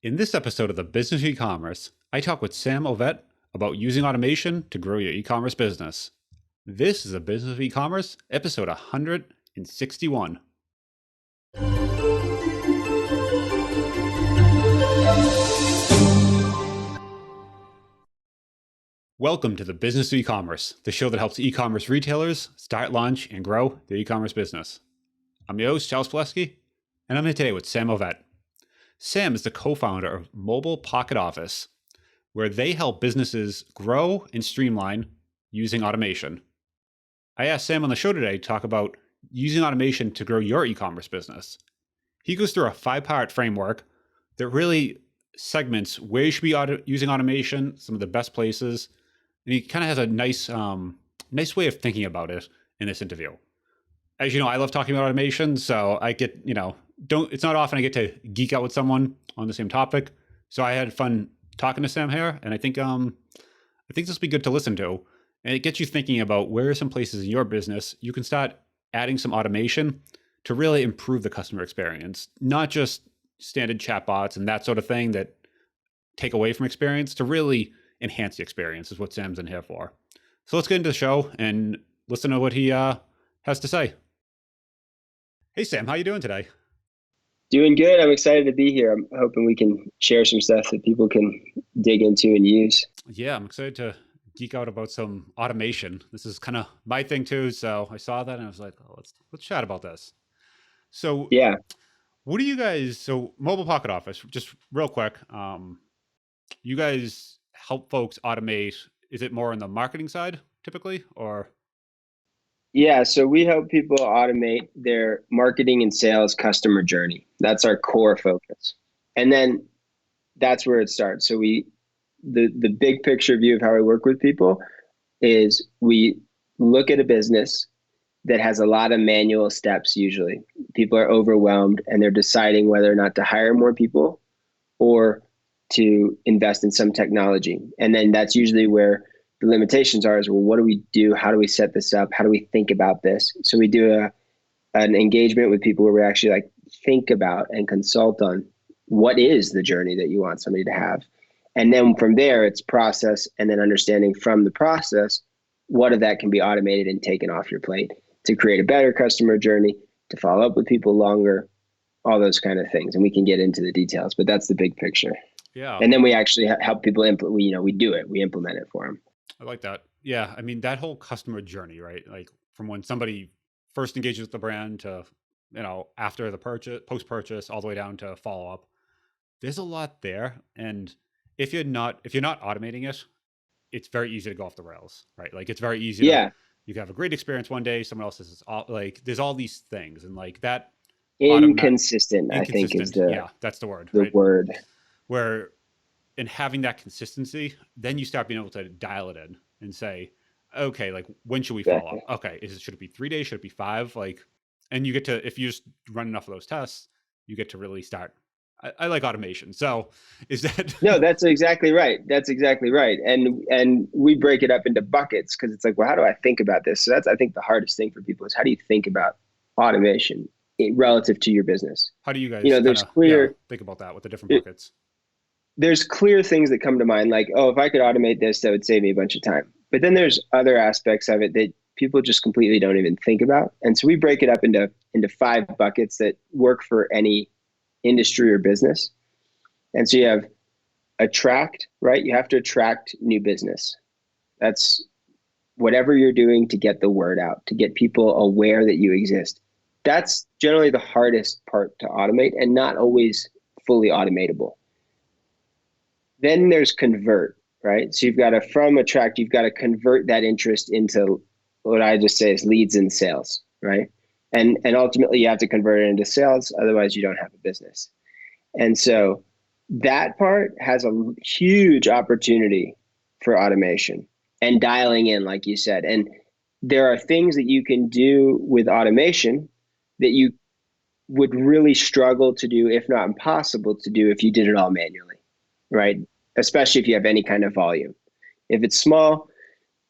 In this episode of the Business of E-commerce, I talk with Sam Ovett about using automation to grow your e-commerce business. This is a Business of E-commerce, episode 161. Welcome to the Business of E-commerce, the show that helps e-commerce retailers start, launch, and grow their e-commerce business. I'm your host, Charles Pulaski, and I'm here today with Sam Ovett. Sam is the co-founder of Mobile Pocket Office, where they help businesses grow and streamline using automation. I asked Sam on the show today to talk about using automation to grow your e-commerce business. He goes through a 5-part framework that really segments where you should be using automation, some of the best places, and he kind of has a nice way of thinking about it in this interview. As you know, I love talking about automation, so I get, it's not often I get to geek out with someone on the same topic. So I had fun talking to Sam here, and I think this will be good to listen to. And it gets you thinking about where are some places in your business you can start adding some automation to really improve the customer experience, not just standard chatbots and that sort of thing that take away from experience, to really enhance the experience is what Sam's in here for. So let's get into the show and listen to what he has to say. Hey, Sam, how you doing today? Doing good. I'm excited to be here. I'm hoping we can share some stuff that people can dig into and use. Yeah, I'm excited to geek out about some automation. This is kind of my thing too. So I saw that and I was like, oh, let's chat about this. So yeah, what do you guys? So Mobile Pocket Office, just real quick. You guys help folks automate. Is it more on the marketing side typically, or? Yeah, so we help people automate their marketing and sales customer journey. That's our core focus. And then that's where it starts. So the big picture view of how we work with people is we look at a business that has a lot of manual steps usually. People are overwhelmed and they're deciding whether or not to hire more people or to invest in some technology. And then that's usually where the limitations are is, well, what do we do? How do we set this up? How do we think about this? So we do an engagement with people where we actually think about and consult on what is the journey that you want somebody to have. And then from there, it's process and then understanding from the process, what of that can be automated and taken off your plate to create a better customer journey, to follow up with people longer, all those kind of things. And we can get into the details, but that's the big picture. Yeah. And then we actually help people implement, we do it, we implement it for them. I like that. Yeah. I mean, that whole customer journey, right? Like from when somebody first engages with the brand to, after the purchase, post-purchase, all the way down to follow up. There's a lot there. And if you're not automating it, it's very easy to go off the rails, right? Like it's very easy. Yeah. You can have a great experience one day. Someone else is there's all these things and like that. Inconsistent, I think is that's the word. The right? word. Where in having that consistency, then you start being able to dial it in and say, okay, like when should we follow up? Okay, should it be 3 days? Should it be 5? And you get to, if you just run enough of those tests, you get to really start. I like automation. So is that? No, that's exactly right. That's exactly right. And we break it up into buckets because it's like, well, how do I think about this? So that's, I think, the hardest thing for people is how do you think about automation relative to your business? How do you guys there's clear think about that with the different buckets? There's clear things that come to mind, like, oh, if I could automate this, that would save me a bunch of time. But then there's other aspects of it that people just completely don't even think about. And so we break it up into 5 buckets that work for any industry or business. And so you have attract, right? You have to attract new business. That's whatever you're doing to get the word out, to get people aware that you exist. That's generally the hardest part to automate and not always fully automatable. Then there's convert, right? So you've got to, from attract, you've got to convert that interest into what I just say is leads and sales, right? And ultimately you have to convert it into sales, otherwise you don't have a business. And so that part has a huge opportunity for automation and dialing in, like you said. And there are things that you can do with automation that you would really struggle to do, if not impossible to do, if you did it all manually. Right? Especially if you have any kind of volume. If it's small,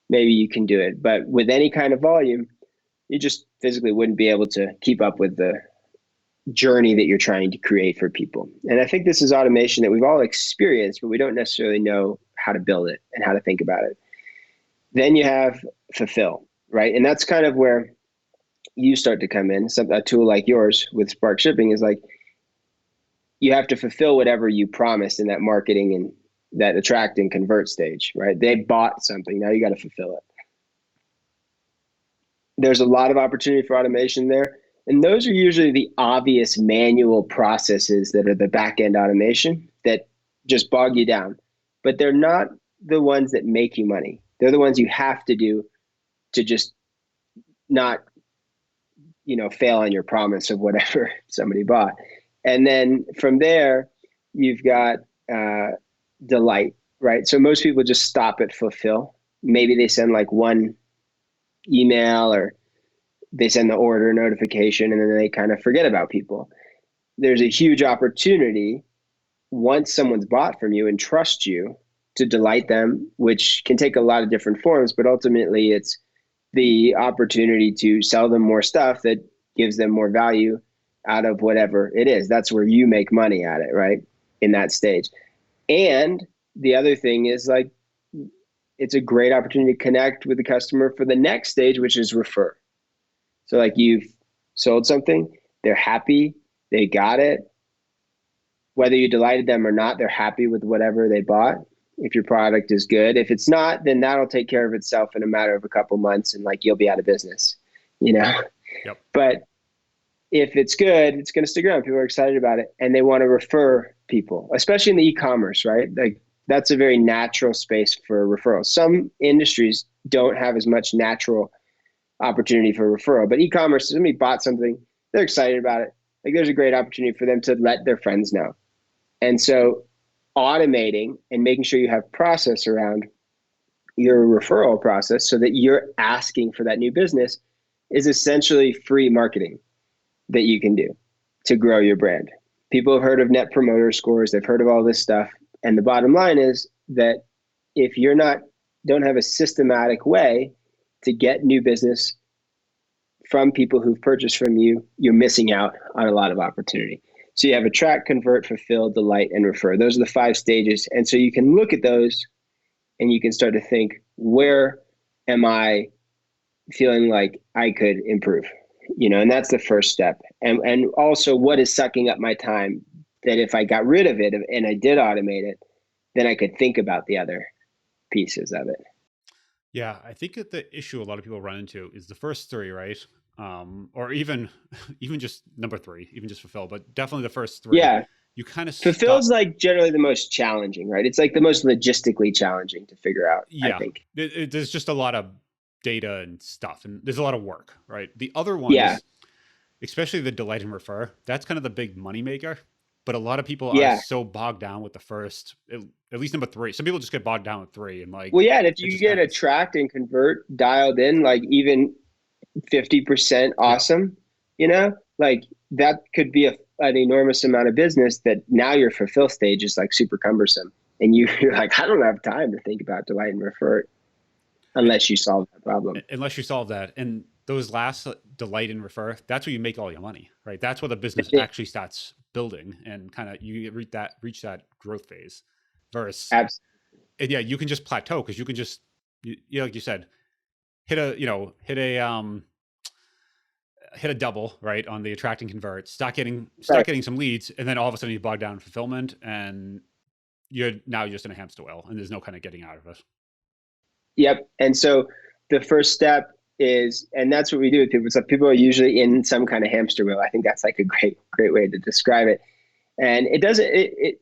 maybe you can do it. But with any kind of volume, you just physically wouldn't be able to keep up with the journey that you're trying to create for people. And I think this is automation that we've all experienced, but we don't necessarily know how to build it and how to think about it. Then you have fulfill, right? And that's kind of where you start to come in. A tool like yours with Spark Shipping is like, you have to fulfill whatever you promised in that marketing and that attract and convert stage, right? They bought something. Now you got to fulfill it. There's a lot of opportunity for automation there. And those are usually the obvious manual processes that are the back end automation that just bog you down. But they're not the ones that make you money. They're the ones you have to do to just not, fail on your promise of whatever somebody bought. And then from there, you've got delight, right? So most people just stop at fulfill. Maybe they send like one email or they send the order notification and then they kind of forget about people. There's a huge opportunity once someone's bought from you and trust you to delight them, which can take a lot of different forms, but ultimately it's the opportunity to sell them more stuff that gives them more value out of whatever it is. That's where you make money at it, right? In that stage. And the other thing is like, it's a great opportunity to connect with the customer for the next stage, which is refer. So like you've sold something, they're happy, they got it. Whether you delighted them or not, they're happy with whatever they bought. If your product is good, if it's not, then that'll take care of itself in a matter of a couple months and like you'll be out of business, Yep. But if it's good, it's going to stick around. People are excited about it and they want to refer people, especially in the e-commerce, right? Like that's a very natural space for referrals. Some industries don't have as much natural opportunity for referral, but e-commerce, somebody bought something, they're excited about it. Like there's a great opportunity for them to let their friends know. And so automating and making sure you have process around your referral process so that you're asking for that new business is essentially free marketing that you can do to grow your brand. People have heard of net promoter scores. They've heard of all this stuff. And the bottom line is that if you're don't have a systematic way to get new business from people who've purchased from you, you're missing out on a lot of opportunity. So you have attract, convert, fulfill, delight, and refer. Those are the 5 stages. And so you can look at those and you can start to think, where am I feeling like I could improve? And that's the first step. And also what is sucking up my time that if I got rid of it and I did automate it, then I could think about the other pieces of it. Yeah, I think that the issue a lot of people run into is the first 3, right? Or even just number 3, even just fulfill, but definitely the first 3. Yeah. You kind of fulfill's like generally the most challenging, right? It's like the most logistically challenging to figure out. Yeah, I think there's just a lot of data and stuff, and there's a lot of work, right? The other ones, especially the delight and refer, that's kind of the big money maker. But a lot of people are so bogged down with the first, at least number 3. Some people just get bogged down with 3 and like. Well, yeah, and if you get attract and convert dialed in, like even 50% awesome, like that could be an enormous amount of business that now your fulfill stage is like super cumbersome. And you're like, I don't have time to think about delight and refer unless you solve that problem. Unless you solve that. And those last delight and refer, that's where you make all your money, right? That's where the business actually starts building and kind of you reach that growth phase. Versus, absolutely. And yeah, you can just plateau because you can just, like you said, hit a double, right, on the attract and convert, start getting some leads, and then all of a sudden you bog down in fulfillment and you're just in a hamster wheel and there's no kind of getting out of it. Yep. And so the first step is, and that's what we do with people. So people are usually in some kind of hamster wheel. I think that's like a great way to describe it. And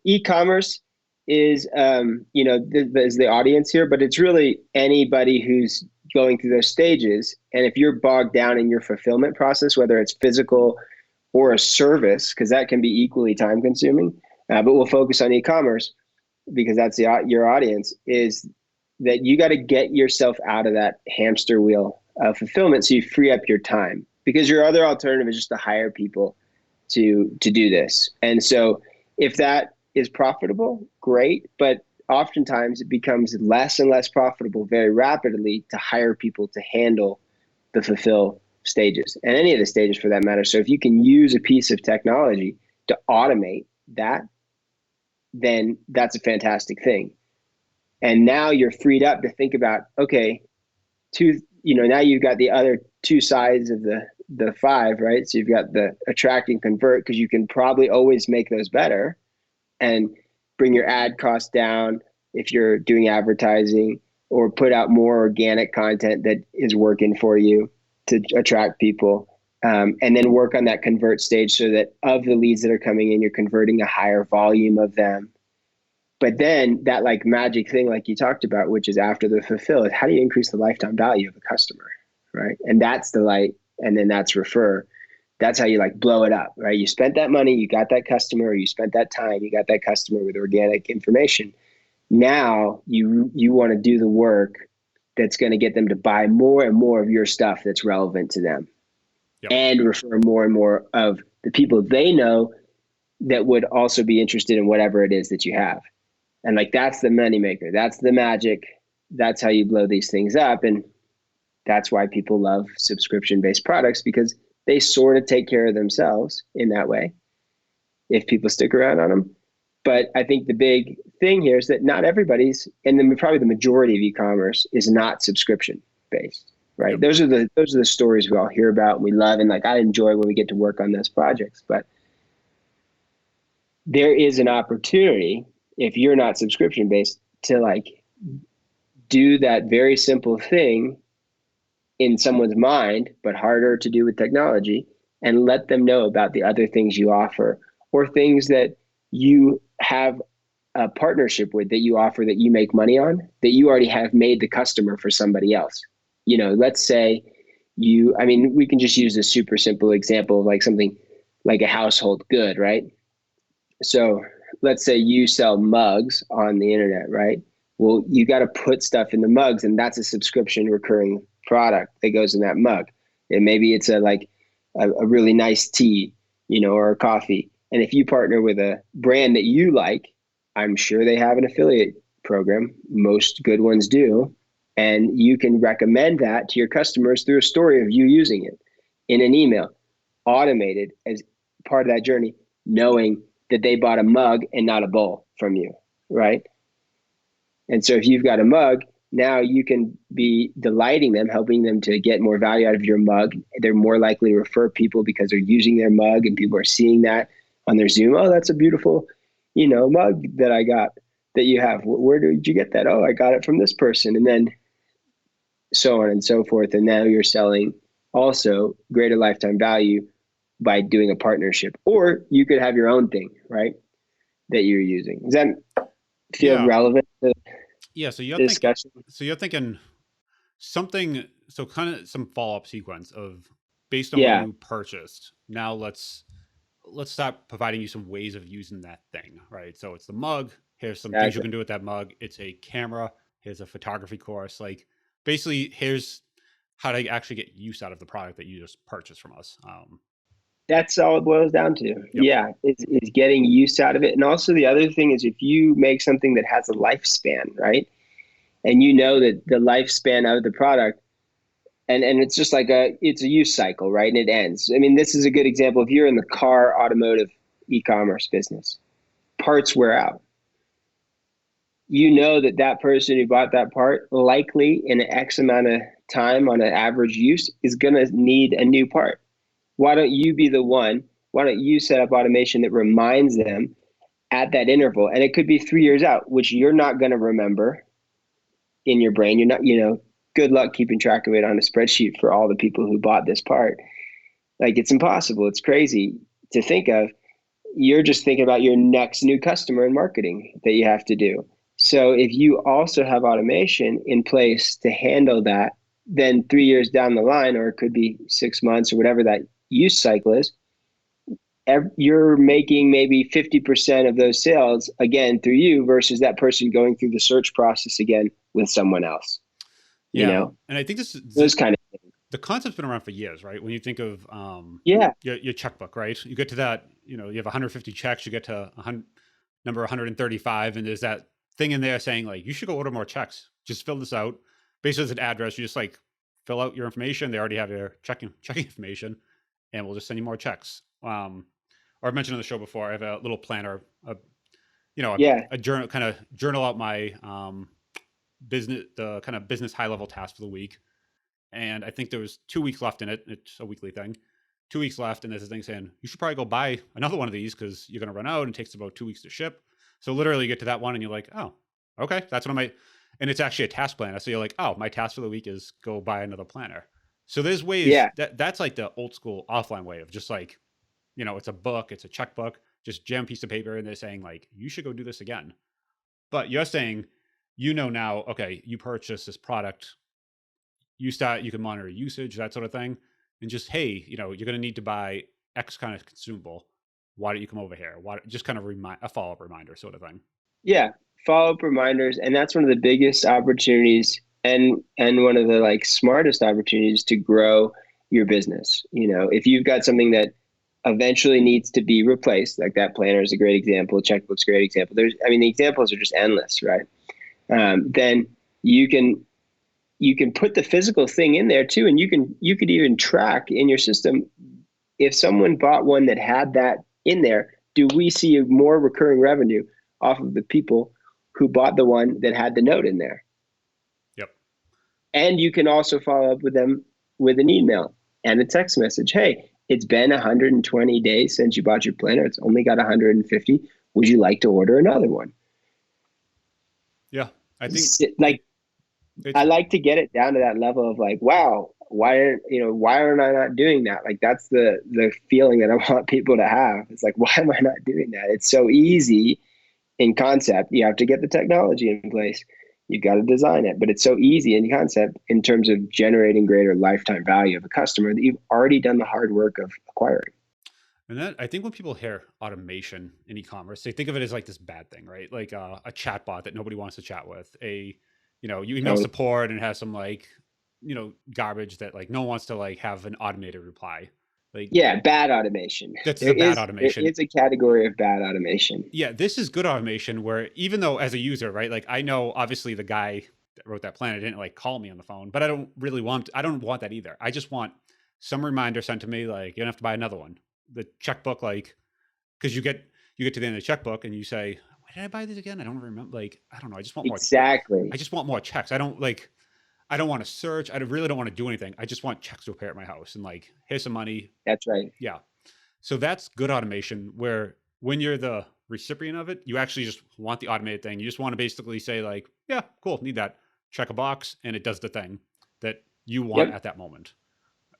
e-commerce is, is the audience here, but it's really anybody who's going through those stages. And if you're bogged down in your fulfillment process, whether it's physical or a service, because that can be equally time consuming, but we'll focus on e-commerce because that's your audience, is that you got to get yourself out of that hamster wheel of fulfillment so you free up your time, because your other alternative is just to hire people to do this. And so if that is profitable, great, but oftentimes it becomes less and less profitable very rapidly to hire people to handle the fulfill stages, and any of the stages for that matter. So if you can use a piece of technology to automate that, then that's a fantastic thing. And now you're freed up to think about, okay, now you've got the other two sides of the five, right? So you've got the attract and convert, because you can probably always make those better and bring your ad cost down if you're doing advertising, or put out more organic content that is working for you to attract people. And then work on that convert stage so that of the leads that are coming in, you're converting a higher volume of them. But then that like magic thing, like you talked about, which is after the fulfill, is how do you increase the lifetime value of a customer, right? And that's the light, and then that's refer. That's how you like blow it up, right? You spent that money, you got that customer, or you spent that time, you got that customer with organic information. Now you want to do the work that's going to get them to buy more and more of your stuff that's relevant to them. Yep. And refer more and more of the people they know that would also be interested in whatever it is that you have. And like, that's the moneymaker. That's the magic. That's how you blow these things up. And that's why people love subscription-based products, because they sort of take care of themselves in that way if people stick around on them. But I think the big thing here is that not everybody's, and then probably the majority of e-commerce is not subscription-based, right? Yep. Those are the stories we all hear about and we love, and like I enjoy when we get to work on those projects. But there is an opportunity, if you're not subscription based, to like do that very simple thing in someone's mind, but harder to do with technology, and let them know about the other things you offer, or things that you have a partnership with that you offer that you make money on, that you already have made the customer for somebody else. Let's say we can just use a super simple example of like something like a household good, right? So let's say you sell mugs on the internet, right? Well, you got to put stuff in the mugs, and that's a subscription recurring product that goes in that mug. And maybe it's a really nice tea, or a coffee. And if you partner with a brand that you like, I'm sure they have an affiliate program. Most good ones do. And you can recommend that to your customers through a story of you using it in an email, automated as part of that journey, knowing that they bought a mug and not a bowl from you, right? And so if you've got a mug, now you can be delighting them, helping them to get more value out of your mug. They're more likely to refer people because they're using their mug, and people are seeing that on their Zoom. Oh, that's a beautiful, mug that I got that you have. Where did you get that? Oh, I got it from this person. And then so on and so forth. And now you're selling also greater lifetime value by doing a partnership. Or you could have your own thing, right, that you're using. Does that feel relevant to so you're discussion? You're thinking something, so kind of some follow-up sequence of, based on what you purchased, now let's start providing you some ways of using that thing, right? So it's the mug. Here's some things you can do with that mug. It's a camera. Here's a photography course. Like, basically, here's how to actually get use out of the product that you just purchased from us. That's all it boils down to. Yep. Yeah, is getting use out of it. And also the other thing is, if you make something that has a lifespan, right? And you know that the lifespan of the product, and it's just like it's a use cycle, right? And it ends. I mean, this is a good example. If you're in the car automotive e-commerce business, parts wear out. You know that person who bought that part likely in an X amount of time on an average use is going to need a new part. Why don't you be the one? Why don't you set up automation that reminds them at that interval? And it could be 3 years out, which you're not going to remember in your brain. You're not, good luck keeping track of it on a spreadsheet for all the people who bought this part. Like, it's impossible. It's crazy to think of. You're just thinking about your next new customer and marketing that you have to do. So if you also have automation in place to handle that, then 3 years down the line, or it could be 6 months or whatever that use cycle is, you're making maybe 50% of those sales again through you, versus that person going through the search process again with someone else. And I think those kind of things. The concept's been around for years, right? When you think of your checkbook, right? You get to that, you have 150 checks, you get to number 135, and there's that thing in there saying like, you should go order more checks. Just fill this out. Basically, as an address, you just like fill out your information. They already have your checking information, and we'll just send you more checks. Or I've mentioned on the show before, I have a little planner, Yeah. a journal, kind of journal out my the kind of business high level task for the week. And I think there was 2 weeks left in it. It's a weekly thing. 2 weeks left, and there's a thing saying you should probably go buy another one of these because you're going to run out, and it takes about 2 weeks to ship. So literally, you get to that one, and you're like, oh, okay, that's what I might. And it's actually a task planner. So you're like, oh, my task for the week is go buy another planner. So there's ways Yeah. that's like the old school offline way of just like, it's a book, it's a checkbook, just jam piece of paper, and they're saying like, you should go do this again. But you're saying, now, okay, you purchase this product, you can monitor usage, that sort of thing, and just, hey, you're going to need to buy X kind of consumable. Why don't you come over here? Why just kind of a follow up reminder sort of thing. Yeah. Follow-up reminders. And that's one of the biggest opportunities and one of the like smartest opportunities to grow your business. If you've got something that eventually needs to be replaced, like that planner is a great example, checkbook's a great example. The examples are just endless, right? Then you can put the physical thing in there too, and you could even track in your system if someone bought one that had that in there. Do we see more recurring revenue off of the people who bought the one that had the note in there? Yep. And you can also follow up with them with an email and a text message. Hey, it's been 120 days since you bought your planner. It's only got 150. Would you like to order another one? Yeah, I think I like to get it down to that level of like, wow, why aren't I not doing that? Like, that's the feeling that I want people to have. It's like, why am I not doing that? It's so easy in concept. You have to get the technology in place. You've got to design it, but it's so easy in concept in terms of generating greater lifetime value of a customer that you've already done the hard work of acquiring. And that, I think when people hear automation in e-commerce, they think of it as like this bad thing, right? Like a chatbot that nobody wants to chat with. You email support and it has some like, garbage that like no one wants to like have an automated reply. Like, yeah, bad automation. Bad automation. It's a category of bad automation. Yeah, this is good automation where even though as a user, right? Like I know obviously the guy that wrote that plan didn't like call me on the phone, but I don't want that either. I just want some reminder sent to me like you don't have to buy another one. The checkbook, like, because you get to the end of the checkbook and you say, why did I buy this again? I don't remember. Like, I don't know. I just want more. Exactly. I just want more checks. I don't want to search. I really don't want to do anything. I just want checks to appear at my house and like, here's some money. That's right. Yeah. So that's good automation where when you're the recipient of it, you actually just want the automated thing. You just want to basically say like, yeah, cool, need that. Check a box and it does the thing that you want at that moment.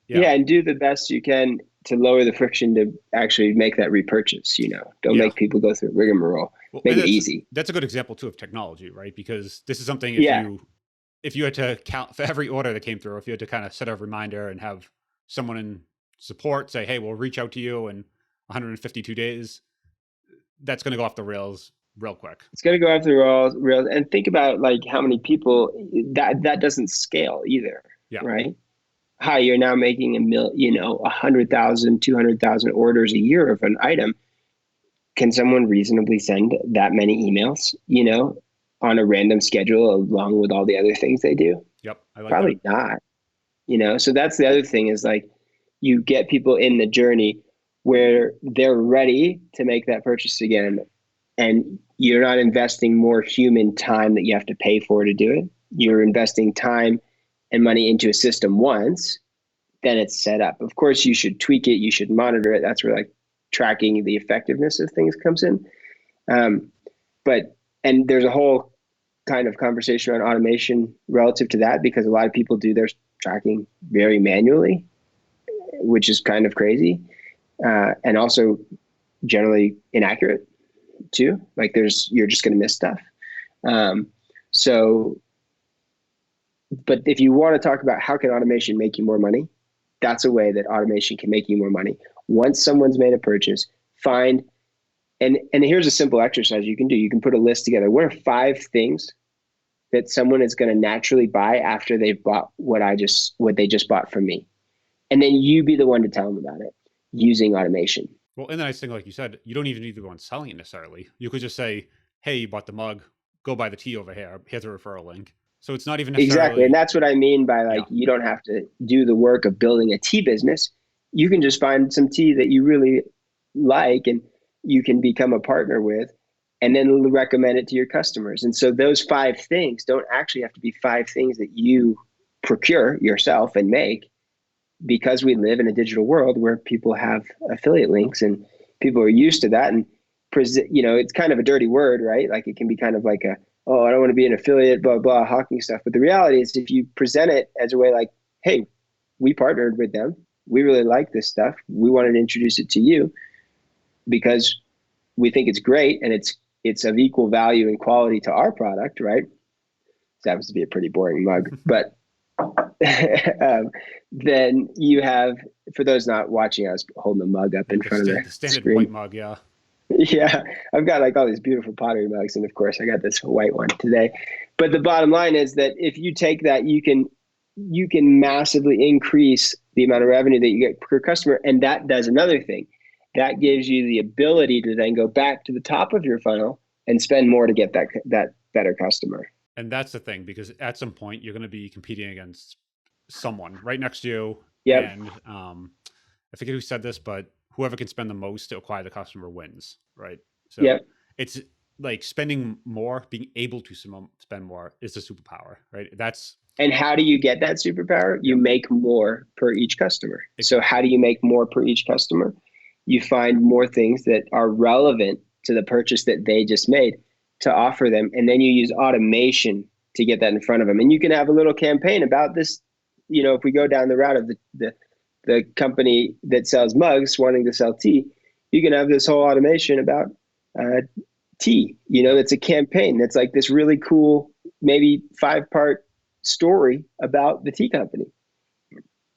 Yeah, and do the best you can to lower the friction to actually make that repurchase. Don't make people go through rigmarole. Well, make it easy. That's a good example too of technology, right? Because this is something if you had to count for every order that came through, if you had to kind of set a reminder and have someone in support say, hey, we'll reach out to you in 152 days, that's going to go off the rails real quick. It's going to go off the rails. And think about like how many people that doesn't scale either. Yeah. Right. Hi, you're now making 100,000, 200,000 orders a year of an item. Can someone reasonably send that many emails, on a random schedule along with all the other things they do? Yep. I like Probably not, so that's the other thing is like you get people in the journey where they're ready to make that purchase again. And you're not investing more human time that you have to pay for to do it. You're investing time and money into a system once, then it's set up. Of course, you should tweak it. You should monitor it. That's where like tracking the effectiveness of things comes in. And there's a whole kind of conversation around automation relative to that because a lot of people do their tracking very manually, which is kind of crazy, and also generally inaccurate too. Like you're just going to miss stuff. But if you want to talk about how can automation make you more money, that's a way that automation can make you more money. Once someone's made a purchase, find, and here's a simple exercise you can do. You can put a list together. What are 5 things that someone is going to naturally buy after they've bought what they just bought from me? And then you be the one to tell them about it using automation. Well, and the nice thing, like you said, you don't even need to go on selling it necessarily. You could just say, hey, you bought the mug, go buy the tea over here. Here's a referral link. So it's not even Exactly. And necessarily, that's what I mean by yeah, like, you don't have to do the work of building a tea business. You can just find some tea that you really like and you can become a partner with and then recommend it to your customers. And so those 5 things don't actually have to be 5 things that you procure yourself and make, because we live in a digital world where people have affiliate links and people are used to that. And it's kind of a dirty word, right? Like it can be kind of like oh, I don't want to be an affiliate, blah blah, hawking stuff. But the reality is, if you present it as a way like, hey, we partnered with them, we really like this stuff, we wanted to introduce it to you because we think it's great and it's of equal value and quality to our product, right? This happens to be a pretty boring mug, but then you have, for those not watching, I was holding the mug up in front of the the standard white screen. mug. Yeah. Yeah, I've got like all these beautiful pottery mugs, and of course, I got this white one today. But the bottom line is that if you take that, you can massively increase the amount of revenue that you get per customer, and that does another thing. That gives you the ability to then go back to the top of your funnel and spend more to get that better customer. And that's the thing, because at some point you're going to be competing against someone right next to you. Yep. And I forget who said this, but whoever can spend the most to acquire the customer wins, right? So Yep. it's like spending more, being able to spend more is the superpower, right? That's And how do you get that superpower? You yep, make more per each customer. So exactly. how do you make more per each customer? You find more things that are relevant to the purchase that they just made to offer them. And then you use automation to get that in front of them. And you can have a little campaign about this. If we go down the route of the company that sells mugs wanting to sell tea, you can have this whole automation about tea. Yep. That's a campaign. That's like this really cool, maybe 5-part story about the tea company,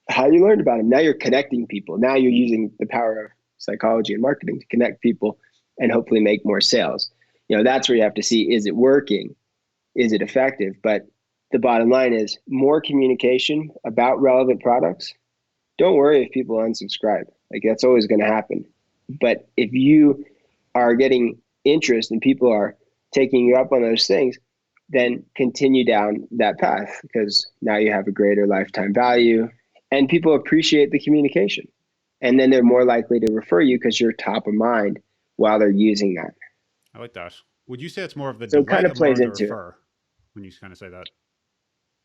how you learned about them. Now you're connecting people. Now you're using the power of psychology and marketing to connect people and hopefully make more sales. That's where you have to see, is it working? Is it effective? But the bottom line is more communication about relevant products. Don't worry if people unsubscribe. Like, that's always going to happen. But if you are getting interest and people are taking you up on those things, then continue down that path, because now you have a greater lifetime value and people appreciate the communication. And then they're more likely to refer you because you're top of mind while they're using that. I like that. Would you say it's more of the So it kind delight of or more plays of the into it. refer when you kind of say that?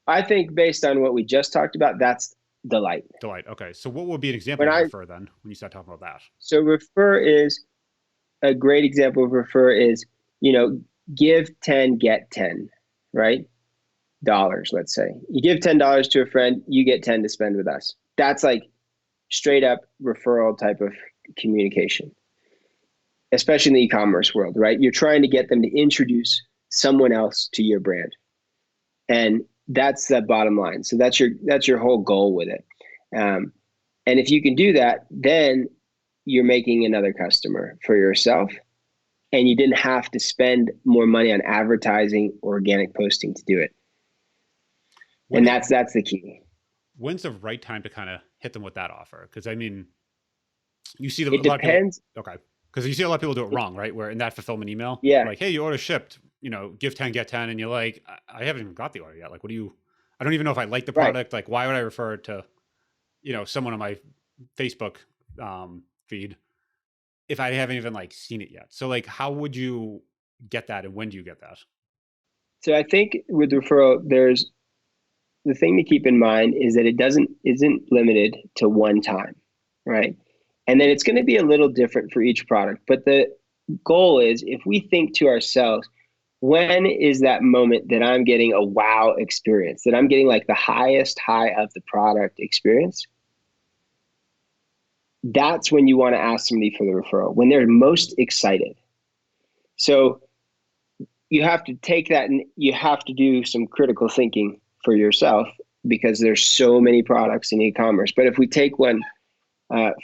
I think based on what we just talked about, that's delight. Delight. Okay. So what would be an example When of I refer then when you start talking about that? So refer is a great example of refer is, give 10, get 10, right? Dollars, let's say. You give $10 to a friend, you get 10 to spend with us. That's like straight up referral type of communication, especially in the e-commerce world, right? You're trying to get them to introduce someone else to your brand. And that's the bottom line. So that's your whole goal with it. And if you can do that, then you're making another customer for yourself, and you didn't have to spend more money on advertising or organic posting to do it. When And it, that's the key. when's the right time to kind of hit them with that offer? Because I mean, you see a It lot of people. depends. Okay, because you see a lot of people do it wrong, right? Where in that fulfillment email, Yeah, like, "Hey, your order shipped. Give 10, get 10," and you're like, I haven't even got the order yet. Like, what do you? I don't even know if I like the right. product. Like, why would I refer it to, someone on my Facebook feed if I haven't even like seen it yet? So like, how would you get that, and when do you get that? So I think with referral, there's the thing to keep in mind is that it isn't limited to one time, right? And then it's going to be a little different for each product. But the goal is, if we think to ourselves, when is that moment that I'm getting a wow experience, that I'm getting like the highest high of the product experience? That's when you want to ask somebody for the referral, when they're most excited. So you have to take that and you have to do some critical thinking for yourself, because there's so many products in e-commerce. But if we take one,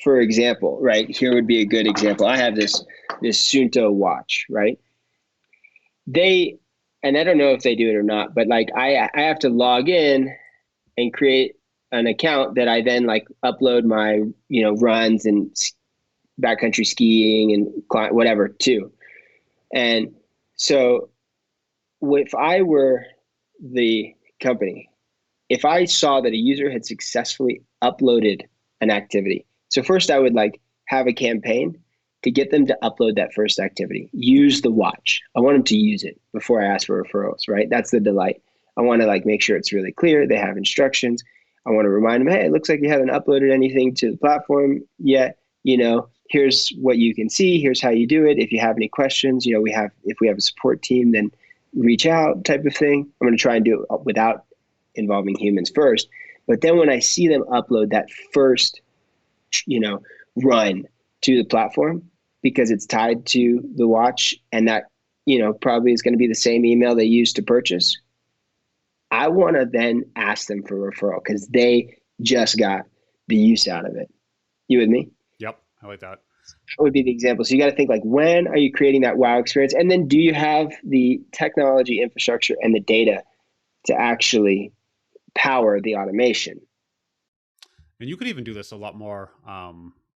for example, right here would be a good example. I have this Sunto watch, right? And I don't know if they do it or not, but like I have to log in and create an account that I then like upload my runs and backcountry skiing and whatever to. And so if I were the company, if I saw that a user had successfully uploaded an activity, so first I would like have a campaign to get them to upload that first activity. Use the watch. I want them to use it before I ask for referrals, right? That's the delight. I want to like make sure it's really clear. They have instructions. I want to remind them, hey, it looks like you haven't uploaded anything to the platform yet. Here's what you can see. Here's how you do it. If you have any questions, if we have a support team, then reach out type of thing. I'm going to try and do it without involving humans first. But then when I see them upload that first, run to the platform, because it's tied to the watch and that, probably is going to be the same email they use to purchase, I want to then ask them for a referral because they just got the use out of it. You with me? Yep, I like that. That would be the example. So you got to think like, when are you creating that wow experience? And then do you have the technology infrastructure and the data to actually power the automation? And you could even do this a lot more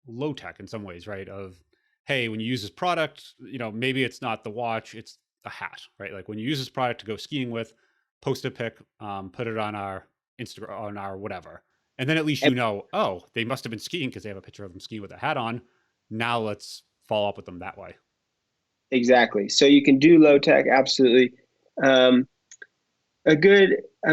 low tech in some ways, right? Of, hey, when you use this product, maybe it's not the watch, it's a hat, right? Like when you use this product to go skiing with, post a pic, put it on our Instagram, on our whatever. And then at least oh, they must have been skiing because they have a picture of them skiing with a hat on. Now let's follow up with them that way. Exactly. So you can do low tech, absolutely. I'm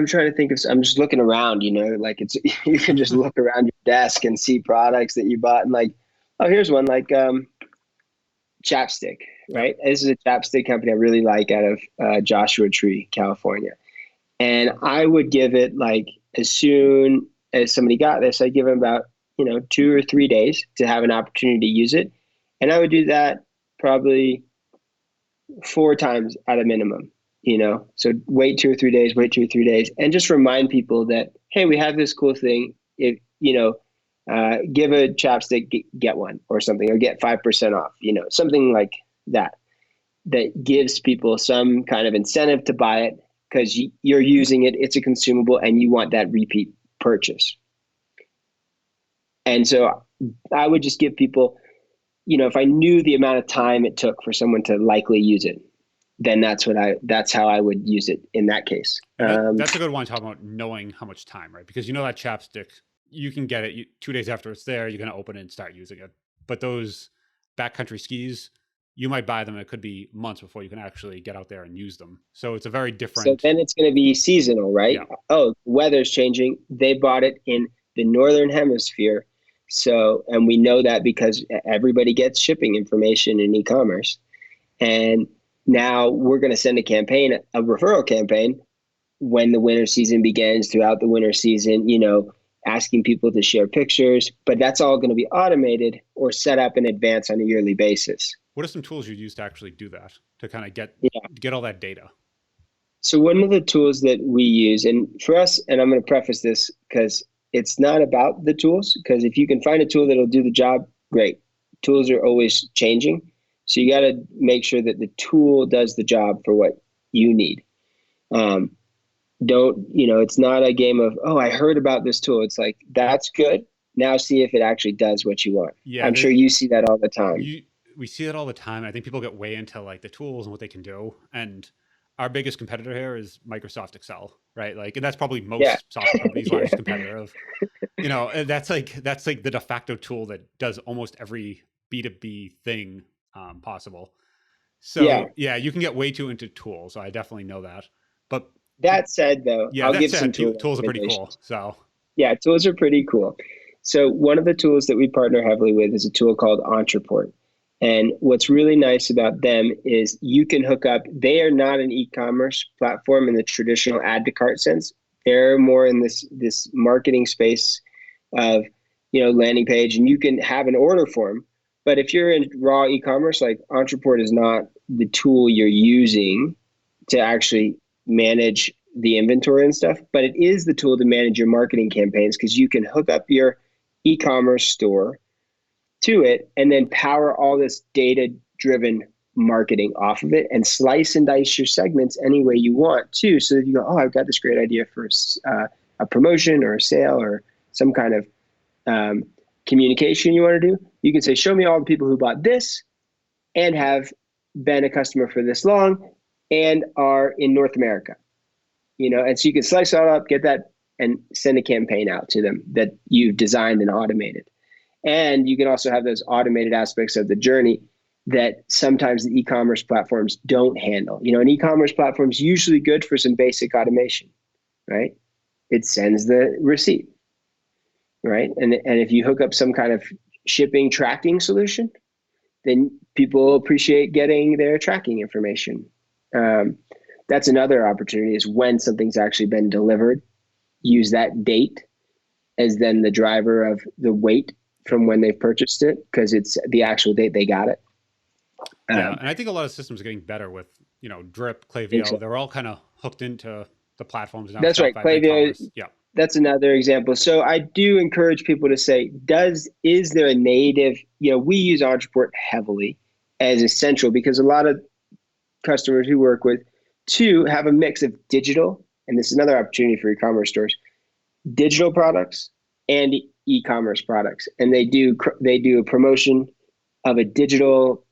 trying to think of, I'm just looking around, like you can just look around your desk and see products that you bought and like, oh, here's one like chapstick, right? This is a chapstick company I really like out of Joshua Tree, California. And I would give it like, as soon as somebody got this, I'd give them about, 2 or 3 days to have an opportunity to use it. And I would do that probably 4 times at a minimum, so wait 2 or 3 days, and just remind people that, hey, we have this cool thing. If, give a chapstick, get one or something, or get 5% off, something like that gives people some kind of incentive to buy it because you're using it, it's a consumable, and you want that repeat purchase. And so I would just give people, if I knew the amount of time it took for someone to likely use it, then that's how I would use it in that case. That's a good one to talk about, knowing how much time, right? Because that chapstick, you can get it 2 days after it's there, you're going to open it and start using it. But those backcountry skis, you might buy them. It could be months before you can actually get out there and use them. So it's a very different. So then it's going to be seasonal, right? Yeah. Oh, weather's changing. They bought it in the Northern Hemisphere. So, and we know that because everybody gets shipping information in e-commerce. And now we're going to send a referral campaign when the winter season begins, throughout the winter season, asking people to share pictures, but that's all going to be automated or set up in advance on a yearly basis. What are some tools you use to actually do that, to kind of get all that data? So one of the tools that we use, and for us, and I'm going to preface this because it's not about the tools, because if you can find a tool that'll do the job, great. Tools are always changing. So you got to make sure that the tool does the job for what you need. It's not a game of, oh, I heard about this tool. It's like, that's good. Now see if it actually does what you want. Yeah, I'm sure you see that all the time. We see that all the time. I think people get way into like the tools and what they can do. And our biggest competitor here is Microsoft Excel, right? Like, and that's probably most software companies' largest competitor of, that's like the de facto tool that does almost every B2B thing possible. So you can get way too into tools. So I definitely know that. But that said, though, I'll give some tools are pretty cool. So yeah, tools are pretty cool. So one of the tools that we partner heavily with is a tool called Entreport. And what's really nice about them is you can hook up. They are not an e-commerce platform in the traditional add to cart sense. They're more in this marketing space of, landing page, and you can have an order form. But if you're in raw e-commerce, like Entreport is not the tool you're using to actually manage the inventory and stuff, but it is the tool to manage your marketing campaigns, because you can hook up your e-commerce store to it and then power all this data-driven marketing off of it and slice and dice your segments any way you want too. So that you go, oh, I've got this great idea for a promotion or a sale or some kind of communication you want to do. You can say, show me all the people who bought this and have been a customer for this long and are in North America. and so you can slice it all up, get that, and send a campaign out to them that you've designed and automated. And you can also have those automated aspects of the journey that sometimes the e-commerce platforms don't handle. An e-commerce platform is usually good for some basic automation, right? It sends the receipt, right? And if you hook up some kind of shipping tracking solution, then people appreciate getting their tracking information. That's another opportunity, is when something's actually been delivered, use that date as then the driver of the weight from when they've purchased it, because it's the actual date they got it. Yeah, and I think a lot of systems are getting better with, Drip, Klaviyo. So. They're all kind of hooked into the platforms now. That's right. Shopify, Klaviyo, BigCommerce. Yeah. that's another example. So I do encourage people to say, is there a native, we use Entreport heavily as essential, because a lot of customers we work with too have a mix of digital, and this is another opportunity for e-commerce stores, digital products and e-commerce products. And they do a promotion of a digital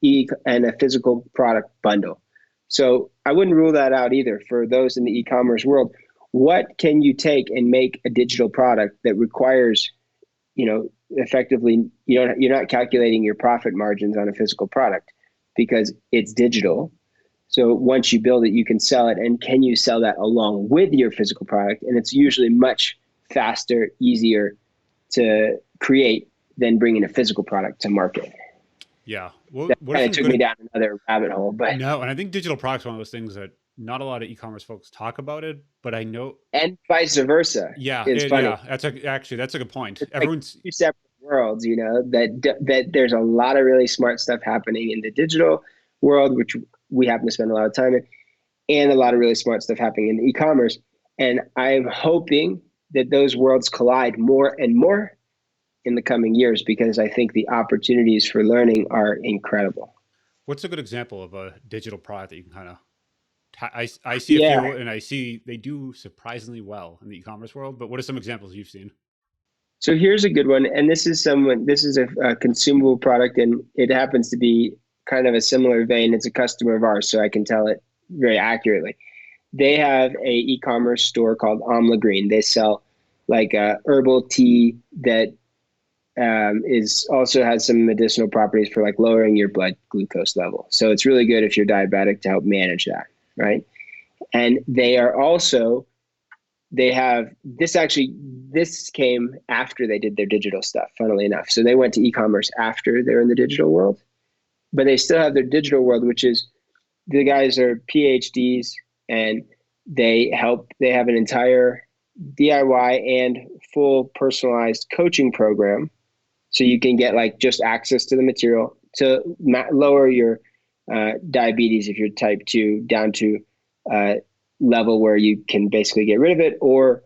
and a physical product bundle. So I wouldn't rule that out either for those in the e-commerce world. What can you take and make a digital product that requires, effectively, you're not calculating your profit margins on a physical product because it's digital. So once you build it, you can sell it. And can you sell that along with your physical product? And it's usually much faster, easier to create than bringing a physical product to market. Yeah. That kind of took me down another rabbit hole. But no, and I think digital products are one of those things that not a lot of e-commerce folks talk about it, but I know. And vice versa. Yeah. It's funny. Yeah. That's a good point. It's Everyone's like two separate worlds, that there's a lot of really smart stuff happening in the digital world, which we happen to spend a lot of time in, and a lot of really smart stuff happening in e-commerce. And I'm hoping that those worlds collide more and more in the coming years, because I think the opportunities for learning are incredible. What's a good example of a digital product that you can kind of? I see a Yeah. few, and I see they do surprisingly well in the e-commerce world. But what are some examples you've seen? So here's a good one, and this is a consumable product, and it happens to be kind of a similar vein. It's a customer of ours, so I can tell it very accurately. They have a e-commerce store called Amla Green. They sell like a herbal tea that is also has some medicinal properties for like lowering your blood glucose level. So it's really good if you're diabetic to help manage that, right? And they have this came after they did their digital stuff, funnily enough. So they went to e-commerce after they're in the digital world, but they still have their digital world, which is the guys are PhDs, and they have an entire DIY and full personalized coaching program. So you can get like just access to the material to lower your diabetes if you're type 2 down to level where you can basically get rid of it, or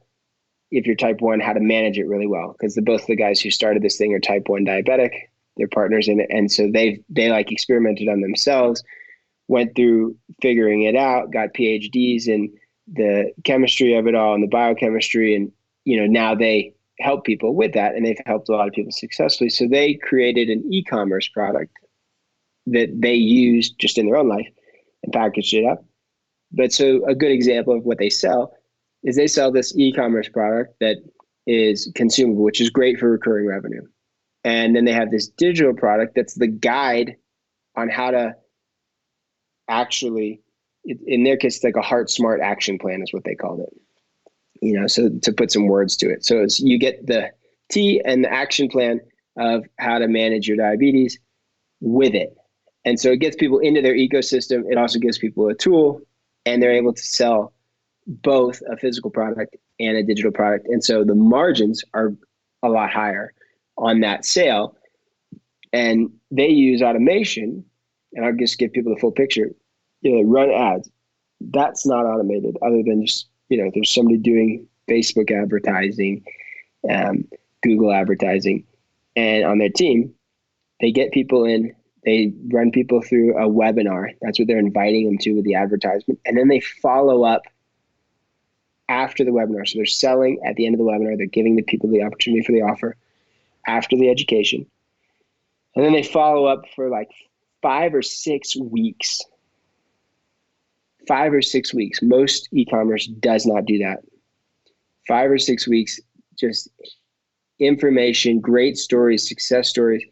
if you're type 1, how to manage it really well. Because both the guys who started this thing are type 1 diabetic. They're partners in it. And so they like experimented on themselves, went through figuring it out, got PhDs in the chemistry of it all and the biochemistry. And, now they help people with that, and they've helped a lot of people successfully. So they created an e-commerce product that they used just in their own life and packaged it up. But so a good example of what they sell is they sell this e-commerce product that is consumable, which is great for recurring revenue. And then they have this digital product that's the guide on how to actually, in their case, it's like a Heart Smart action plan is what they called it. So to put some words to it. So you get the T and the action plan of how to manage your diabetes with it. And so it gets people into their ecosystem. It also gives people a tool, and they're able to sell both a physical product and a digital product. And so the margins are a lot higher on that sale. And they use automation, and I'll just give people the full picture. Run ads. That's not automated, other than just, there's somebody doing Facebook advertising, Google advertising, and on their team, they get people in, they run people through a webinar. That's what they're inviting them to with the advertisement. And then they follow up after the webinar. So they're selling at the end of the webinar. They're giving the people the opportunity for the offer after the education. And then they follow up for like 5 or 6 weeks 5 or 6 weeks. Most e-commerce does not do that. 5 or 6 weeks, just information, great stories, success stories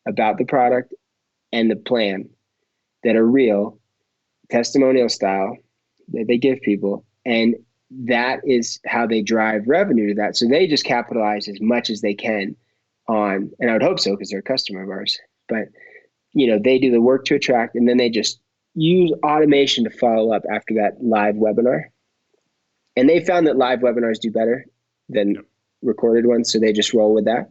about the product and the plan that are real, testimonial style that they give people. And that is how they drive revenue to that. So they just capitalize as much as they can on, and I would hope so because they're a customer of ours, but they do the work to attract, and then they just use automation to follow up after that live webinar. And they found that live webinars do better than recorded ones. So they just roll with that.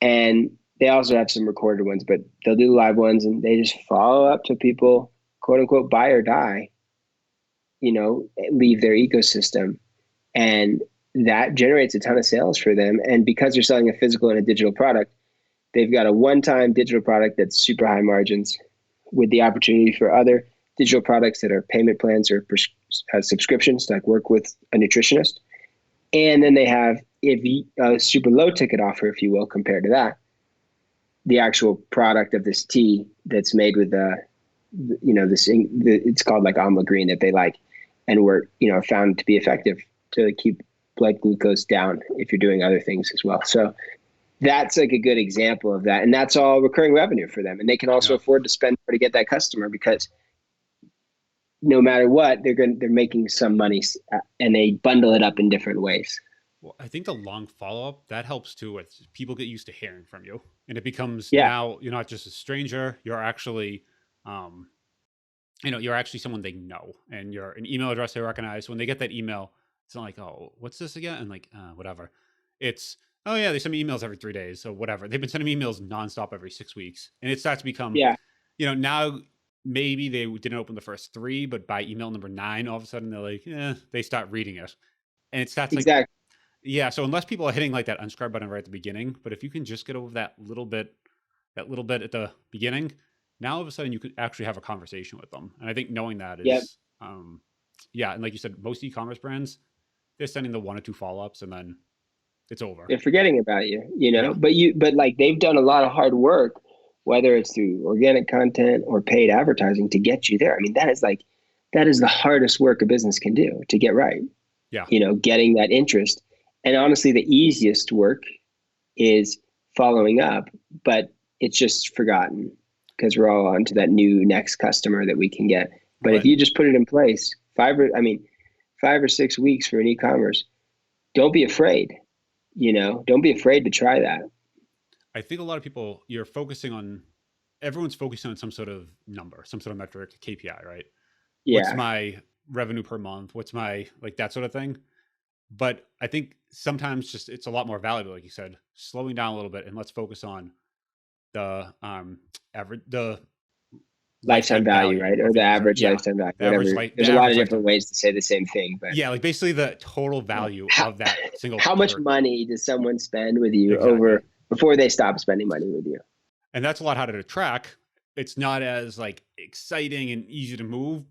And they also have some recorded ones, but they'll do live ones, and they just follow up to people, quote unquote, buy or die, leave their ecosystem. And that generates a ton of sales for them. And because they're selling a physical and a digital product, they've got a one-time digital product that's super high margins with the opportunity for other digital products that are payment plans or subscriptions to work with a nutritionist. And then they have a super low ticket offer, if you will, compared to that, the actual product of this tea that's made with it's called amla green that they like, and were found to be effective to keep blood glucose down if you're doing other things as well. So that's a good example of that. And that's all recurring revenue for them. And they can also afford to spend more to get that customer, because no matter what, they're making some money, and they bundle it up in different ways. Well, I think the long follow-up, that helps too. With people get used to hearing from you, and it becomes now you're not just a stranger. You're actually, you're actually someone they know, and you're an email address they recognize. When they get that email, it's not like, oh, what's this again? And whatever. It's, oh yeah, they send me emails every 3 days. So whatever. They've been sending me emails nonstop every 6 weeks. And it starts to become, now maybe they didn't open the first 3, but by email number 9, all of a sudden they're like, they start reading it. And it starts so unless people are hitting that unsubscribe button right at the beginning, but if you can just get over that little bit at the beginning, now all of a sudden you could actually have a conversation with them. And I think knowing that is, and like you said, most e-commerce brands, they're sending the 1 or 2 follow-ups and then it's over. They're forgetting about you, but they've done a lot of hard work, whether it's through organic content or paid advertising, to get you there. I mean, that is the hardest work a business can do to get right. Yeah. Getting that interest. And honestly, the easiest work is following up, but it's just forgotten because we're all on to that new next customer that we can get. But if you just put it in place, 5 or 6 weeks for an e-commerce, don't be afraid. Don't be afraid to try that. I think a lot of people, everyone's focusing on some sort of number, some sort of metric, KPI, right? Yeah. What's my revenue per month? What's my, that sort of thing. But I think sometimes just, it's a lot more valuable, like you said, slowing down a little bit, and let's focus on the lifetime value, right? Or the average lifetime value, whatever. There's a lot of different ways to say the same thing, but basically the total value of that single. How much money does someone spend with you over before they stop spending money with you? And that's a lot harder to track. It's not as exciting and easy to move,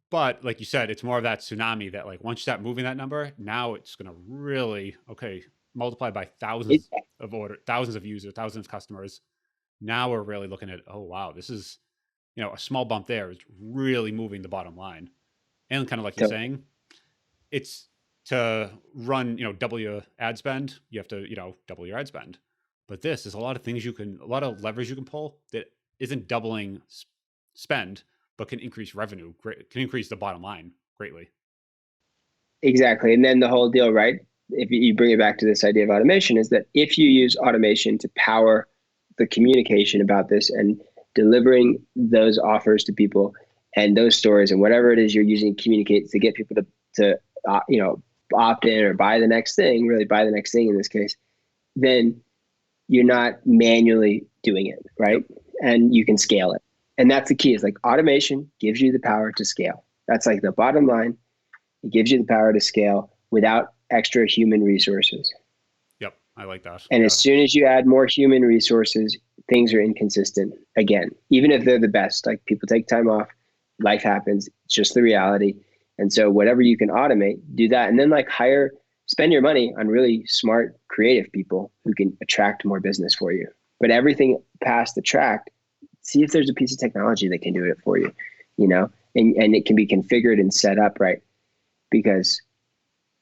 but like you said, it's more of that tsunami that once you start moving that number, now it's going to really multiply by thousands of users, thousands of customers. Now we're really looking at, oh wow, this is, a small bump there is really moving the bottom line. And kind of like you're saying, it's to run, double your ad spend, you have to, double your ad spend. But this is a lot of leverage you can pull that isn't doubling spend, but can increase revenue, can increase the bottom line greatly. Exactly. And then the whole deal, right? If you bring it back to this idea of automation, is that if you use automation to power the communication about this and delivering those offers to people and those stories and whatever it is you're using to communicate to get people to opt in or buy the next thing, really buy the next thing in this case, then you're not manually doing it, right? And you can scale it. And that's the key, is automation gives you the power to scale. That's the bottom line. It gives you the power to scale without extra human resources. Yep, I like that. And as soon as you add more human resources, things are inconsistent again, even if they're the best. People take time off, life happens, it's just the reality. And so whatever you can automate, do that. And then spend your money on really smart, creative people who can attract more business for you. But everything past attract, see if there's a piece of technology that can do it for you. and it can be configured and set up right, because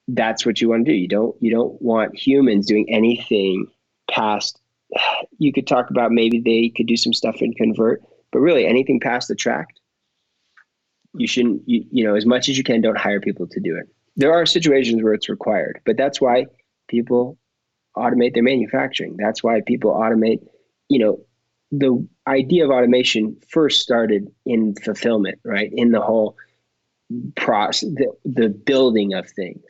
that's what you want to do. You don't want humans doing anything past. You could talk about maybe they could do some stuff and convert, but really anything past the tract, you shouldn't, as much as you can, don't hire people to do it. There are situations where it's required, but that's why people automate their manufacturing. That's why people automate, the idea of automation first started in fulfillment, right? In the whole process, the building of things,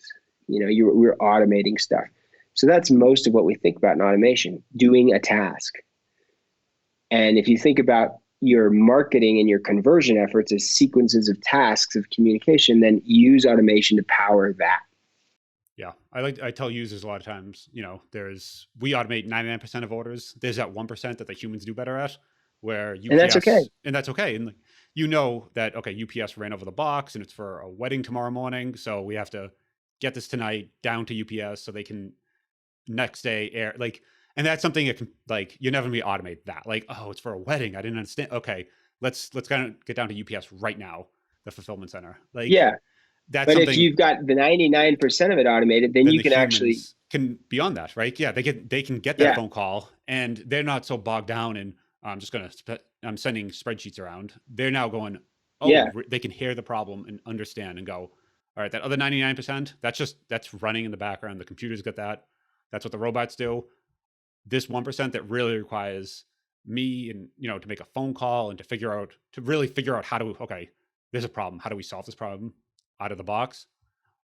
we're automating stuff. So that's most of what we think about in automation, doing a task. And if you think about your marketing and your conversion efforts as sequences of tasks of communication, then use automation to power that. Yeah. I tell users a lot of times, we automate 99% of orders. There's that 1% that the humans do better at, where UPS, and that's okay. And that's okay. And that, okay, UPS ran over the box and it's for a wedding tomorrow morning. So we have to get this tonight down to UPS so they can next day air, and that's something that can, you're never gonna be automate that. Oh, it's for a wedding. I didn't understand. Okay, let's kind of get down to UPS right now, the fulfillment center. Yeah. That's but something, if you've got the 99% of it automated, then you can actually can be on that, right? Yeah, they can get that phone call, and they're not so bogged down and I'm sending spreadsheets around. They're now going, they can hear the problem and understand and go, all right, that other 99%, that's running in the background. The computers get that. That's what the robots do. This 1% that really requires me and, to make a phone call and to really figure out there's a problem. How do we solve this problem out of the box?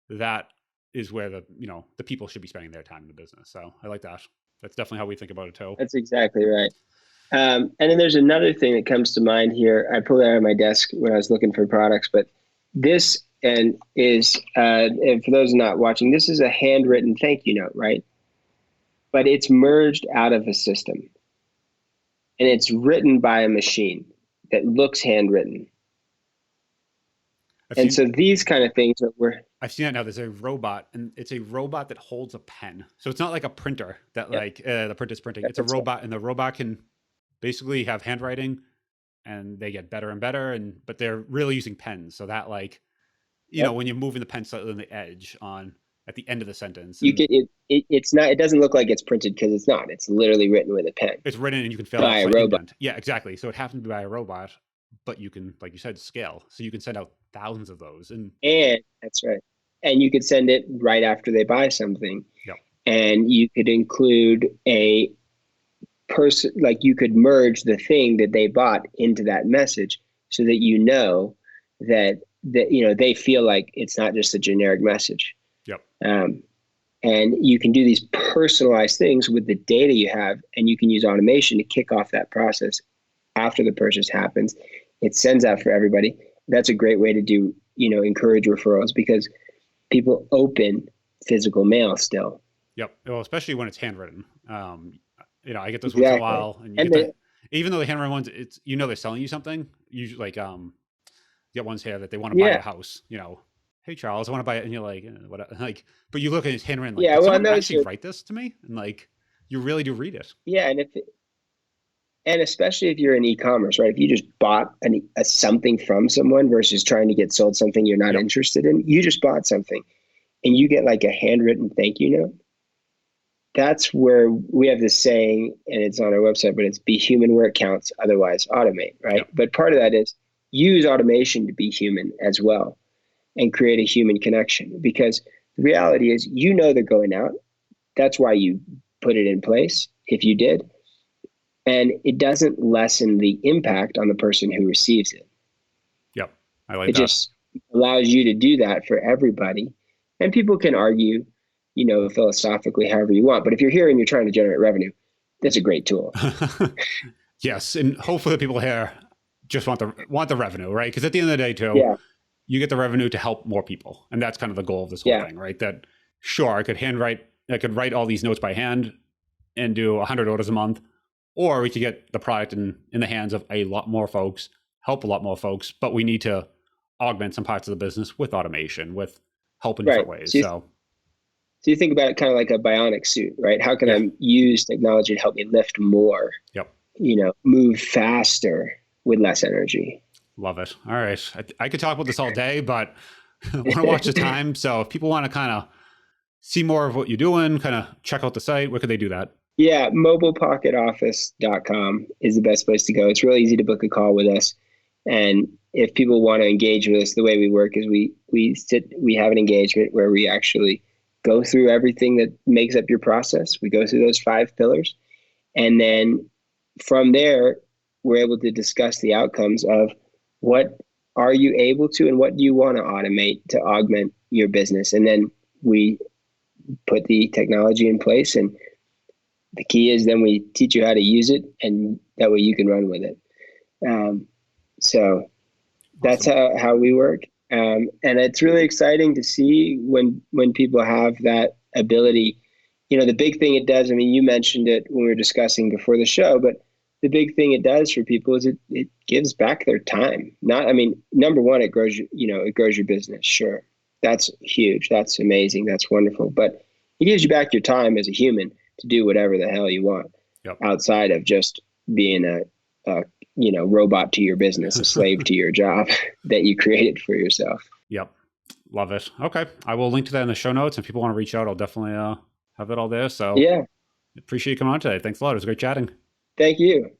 That is where the people should be spending their time in the business. So I like that. That's definitely how we think about it too. That's exactly right. And then there's another thing that comes to mind here. I pulled it out of my desk when I was looking for products, but this and for those not watching, this is a handwritten thank you note, right? But it's merged out of a system, and it's written by a machine that looks handwritten. So these kind of things I've seen that now. There's a robot, and it's a robot that holds a pen. So it's not like a printer that the printer's printing. It's a robot, and the robot can basically have handwriting, and they get better and better. But they're really using pens, so that when you're moving the pen slightly on the edge at the end of the sentence, it doesn't look like it's printed because it's not. It's literally written with a pen. It's written and you can fill by a robot. Indent. Yeah, exactly. So it happens to be by a robot, but you can, like you said, scale. So you can send out thousands of those. And that's right. And you could send it right after they buy something. Yep. And you could include a person, you could merge the thing that they bought into that message so that that they feel like it's not just a generic message. Yep. And you can do these personalized things with the data you have, and you can use automation to kick off that process after the purchase happens. It sends out for everybody. That's a great way to do, encourage referrals, because people open physical mail still. Yep. Well, especially when it's handwritten. I get those once in a while, and even though the handwritten ones, it's they're selling you something. Usually, you get ones here that they want to buy a house. Hey Charles, I want to buy it, and you're like, what? But you look at his handwritten, did someone actually write this to me? And you really do read it. Yeah, and especially if you're in e-commerce, right? If you just bought something from someone versus trying to get sold something you're not interested in, you just bought something, and you get a handwritten thank you note. That's where we have this saying, and it's on our website, but it's be human where it counts, otherwise automate, right? Yep. But part of that is use automation to be human as well, and create a human connection, because the reality is, they're going out. That's why you put it in place, if you did. And it doesn't lessen the impact on the person who receives it. Yep. I like that. It just allows you to do that for everybody. And people can argue, philosophically, however you want. But if you're here and you're trying to generate revenue, that's a great tool. Yes. And hopefully the people here just want the revenue, right? Because at the end of the day too, you get the revenue to help more people. And that's kind of the goal of this whole thing, right? That sure, I could write all these notes by hand and do 100 orders a month, or we could get the product in the hands of a lot more folks, help a lot more folks, but we need to augment some parts of the business with automation, with help in different ways. So you think about it kind of like a bionic suit, right? How can I use technology to help me lift more? Yep. Move faster with less energy? Love it. All right. I could talk about this all day, but I want to watch the time. So if people want to kind of see more of what you're doing, kind of check out the site, where could they do that? Yeah, mobilepocketoffice.com is the best place to go. It's real easy to book a call with us. And if people want to engage with us, the way we work is we have an engagement where we actually go through everything that makes up your process. We go through those 5 pillars. And then from there, we're able to discuss the outcomes of what are you able to and what do you want to automate to augment your business. And then we put the technology in place, and the key is then we teach you how to use it, and that way you can run with it. So that's Awesome. how we work. And it's really exciting to see when people have that ability. You know, the big thing it does, I mean, you mentioned it when we were discussing before the show, but the big thing it does for people is it gives back their time. Not, I mean, number one, it grows, it grows your business. Sure. That's huge. That's amazing. That's wonderful. But it gives you back your time as a human to do whatever the hell you want Yep. outside of just being a robot to your business, a slave to your job that you created for yourself. Yep. Love it. Okay. I will link to that in the show notes. If people want to reach out, I'll definitely have it all there. So Yeah. appreciate you coming on today. Thanks a lot. It was great chatting. Thank you.